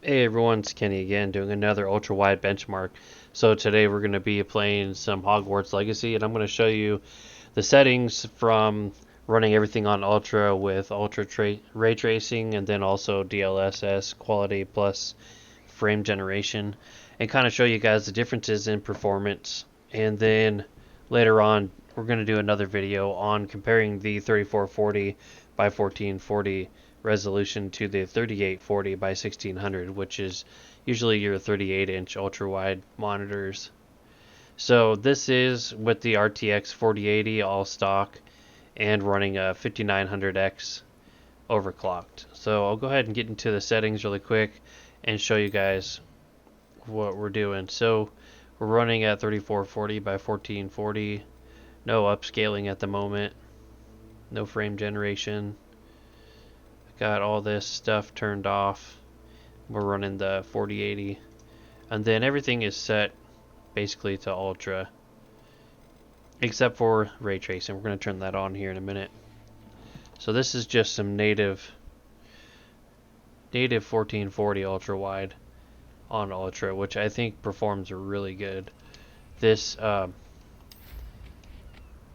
Hey everyone, it's Kenny again doing another ultra wide benchmark. So today we're going to be playing some Hogwarts Legacy and I'm going to show you the settings from running everything on ultra with ray tracing and then also DLSS quality plus frame generation and kind of show you guys the differences in performance. And then later on we're going to do another video on comparing the 3440 by 1440 resolution to the 3840 by 1600, which is usually your 38-inch ultra wide monitors. So this is with the RTX 4080 all stock and running a 5900X overclocked. So I'll go ahead and get into the settings really quick and show you guys what we're doing. So we're running at 3440 by 1440, no upscaling at the moment, no frame generation. Got all this stuff turned off. We're running the 4080 and then everything is set basically to ultra except for ray tracing. We're going to turn that on here in a minute. So this is just some native 1440 ultra wide on ultra, which I think performs really good. This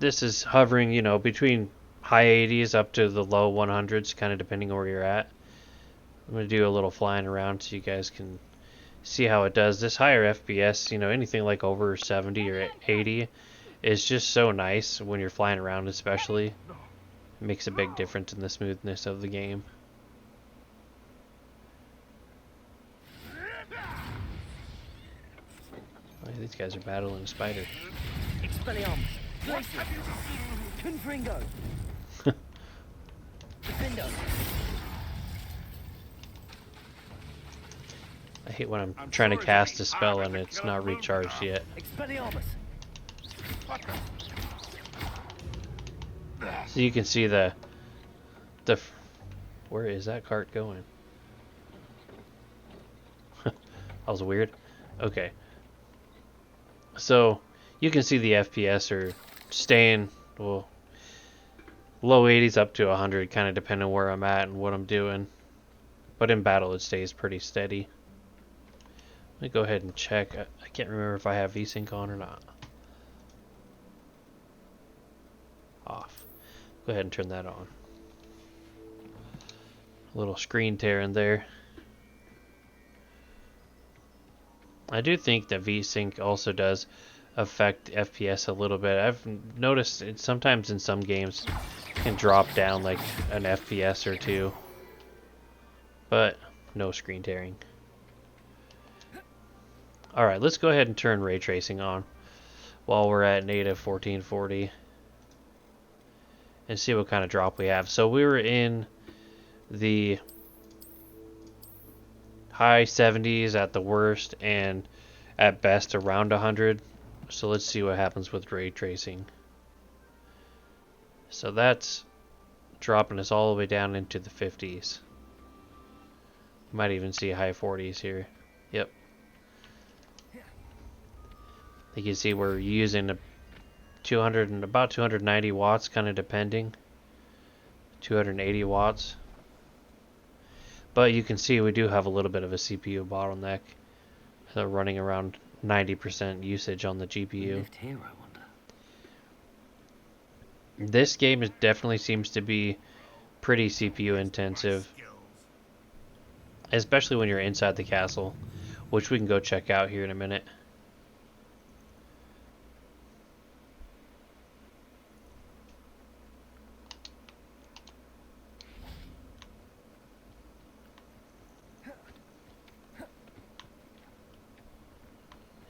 is hovering, you know, between high 80s up to the low 100s, kind of depending on where you're at. I'm going to do a little flying around so you guys can see how it does. This higher FPS, you know, anything like over 70 or 80 is just so nice when you're flying around, especially. It makes a big difference in the smoothness of the game. Oh, these guys are battling a spider. I hate when I'm trying to cast a spell and it's not recharged yet. So you can see the where is that cart going? That was weird. Okay. So you can see the FPS are staying, well, low 80s up to 100, kind of depending on where I'm at and what I'm doing. But in battle it stays pretty steady. Let me go ahead and check. I can't remember if I have VSync on or not. Off. Go ahead and turn that on. A little screen tear in there. I do think that VSync also does affect FPS a little bit. I've noticed it sometimes in some games can drop down like an FPS or two, but no screen tearing. Alright, let's go ahead and turn ray tracing on while we're at native 1440 and see what kind of drop we have. So we were in the high 70s at the worst and at best around 100. So let's see what happens with ray tracing. So that's dropping us all the way down into the 50s. Might even see high 40s here. Yep. You can see we're using a 200 and about 290 watts, kind of depending. 280 watts. But you can see we do have a little bit of a CPU bottleneck. So running around 90% usage on the GPU. Here, I wonder. This game definitely seems to be pretty CPU intensive. Especially when you're inside the castle, which we can go check out here in a minute.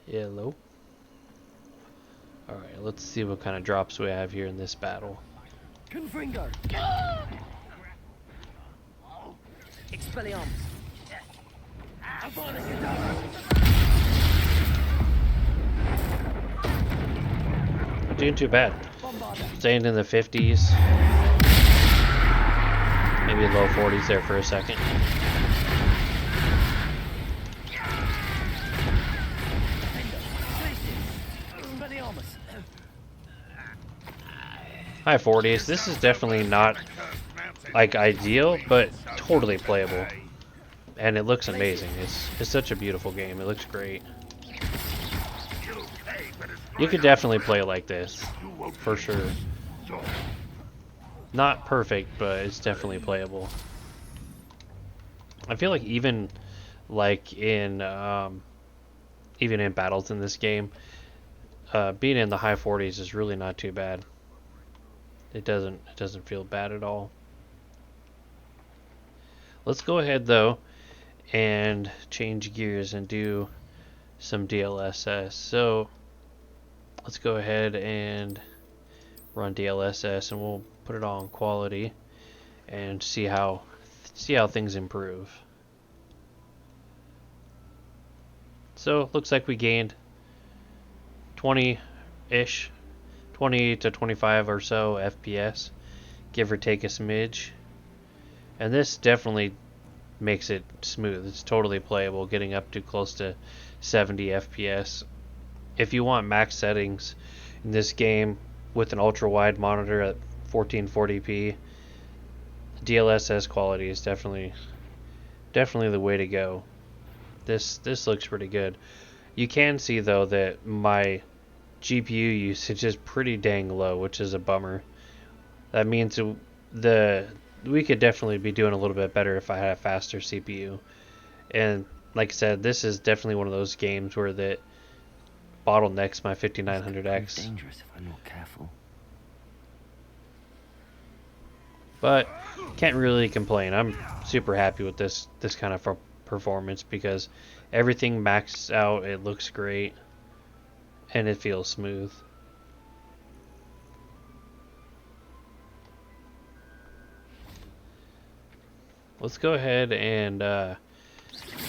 Hello. Alright, let's see what kind of drops we have here in this battle. Confringo. Expelliarmus. Not doing too bad. Staying in the 50s. Maybe low 40s there for a second. High 40s. This is definitely not like ideal, but totally playable. and it looks amazing. It's such a beautiful game. It looks great. You could definitely play it like this, for sure. Not perfect, but it's definitely playable. I feel like even like in even in battles in this game, being in the high 40s is really not too bad. It doesn't feel bad at all. Let's go ahead though and change gears and do some DLSS. So let's go ahead and run DLSS, and we'll put it on quality and see how things improve. So looks like we gained 20-ish, 20 to 25 or so FPS, give or take a smidge. And this definitely makes it smooth. It's totally playable, getting up to close to 70 FPS. If you want max settings in this game with an ultra wide monitor at 1440p, DLSS quality is definitely the way to go. This looks pretty good. You can see though that my GPU usage is pretty dang low, which is a bummer. That means we could definitely be doing a little bit better if I had a faster CPU. And like I said, this is definitely one of those games where that bottlenecks my 5900X. Dangerous if I'm not careful. But can't really complain. I'm super happy with this kind of performance because everything maxed out. It looks great and it feels smooth. Let's go ahead and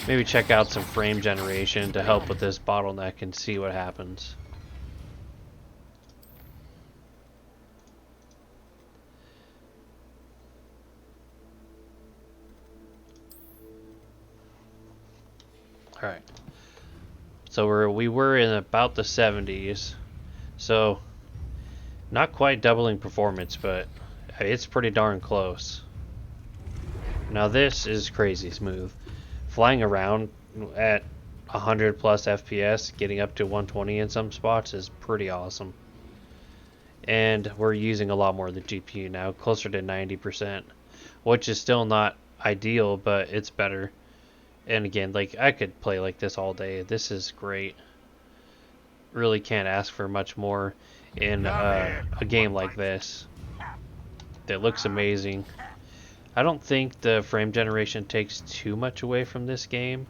maybe check out some frame generation to help with this bottleneck and see what happens. Alright, so we were in about the 70s, so not quite doubling performance, but it's pretty darn close. Now this is crazy smooth. Flying around at 100 plus FPS, getting up to 120 in some spots is pretty awesome. And we're using a lot more of the GPU now, closer to 90%, which is still not ideal, but it's better. And again, like I could play like this all day. This is great. Really can't ask for much more in a game like this. That looks amazing. I don't think the frame generation takes too much away from this game.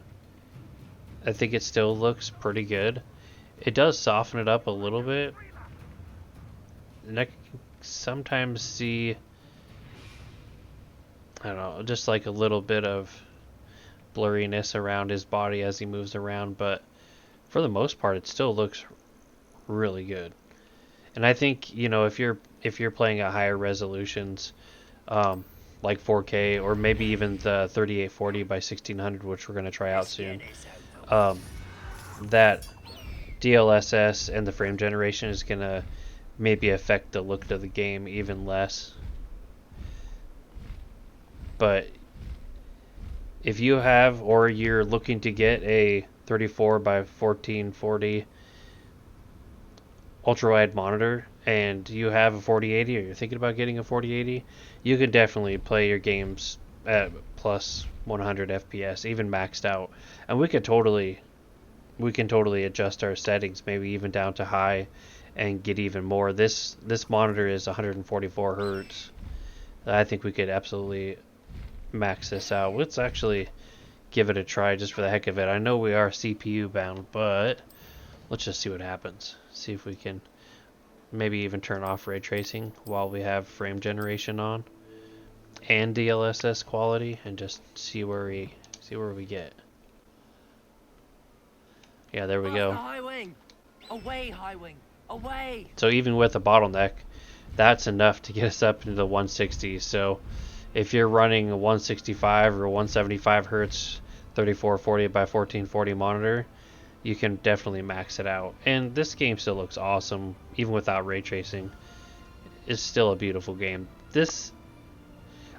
I think it still looks pretty good. It does soften it up a little bit. And I can sometimes see, I don't know, just like a little bit of blurriness around his body as he moves around, but for the most part it still looks really good. And I think, you know, if you're playing at higher resolutions, like 4K or maybe even the 3840 by 1600, which we're going to try out soon, that DLSS and the frame generation is going to maybe affect the look of the game even less. But if you have, or you're looking to get a 34 by 1440 ultra-wide monitor and you have a 4080, or you're thinking about getting a 4080, you could definitely play your games at plus 100 FPS, even maxed out. And we can totally adjust our settings, maybe even down to high, and get even more. This monitor is 144 hertz. I think we could absolutely max this out. Let's actually give it a try just for the heck of it. I know we are CPU bound, but let's just see what happens. See if we can maybe even turn off ray tracing while we have frame generation on and DLSS quality, and just see where we get. Yeah, there we go. High wing. Away, high wing. Away. So even with a bottleneck, that's enough to get us up into the 160s. So if you're running a 165 or 175 hertz 3440 by 1440 monitor, you can definitely max it out. And this game still looks awesome, even without ray tracing. It's still a beautiful game.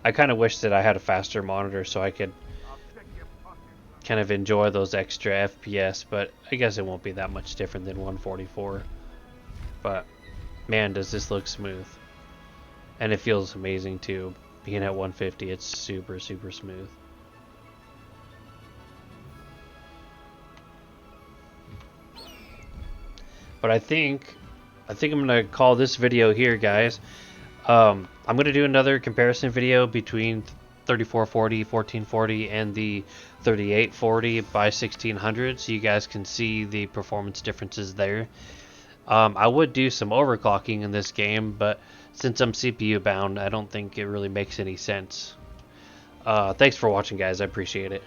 I kind of wish that I had a faster monitor so I could kind of enjoy those extra FPS, but I guess it won't be that much different than 144. But man, does this look smooth. And it feels amazing too. Being at 150, it's super, super smooth. But I think I'm gonna call this video here, guys. I'm gonna do another comparison video between 3440, 1440, and the 3840 by 1600, so you guys can see the performance differences there. I would do some overclocking in this game, but since I'm CPU bound, I don't think it really makes any sense. Thanks for watching, guys. I appreciate it.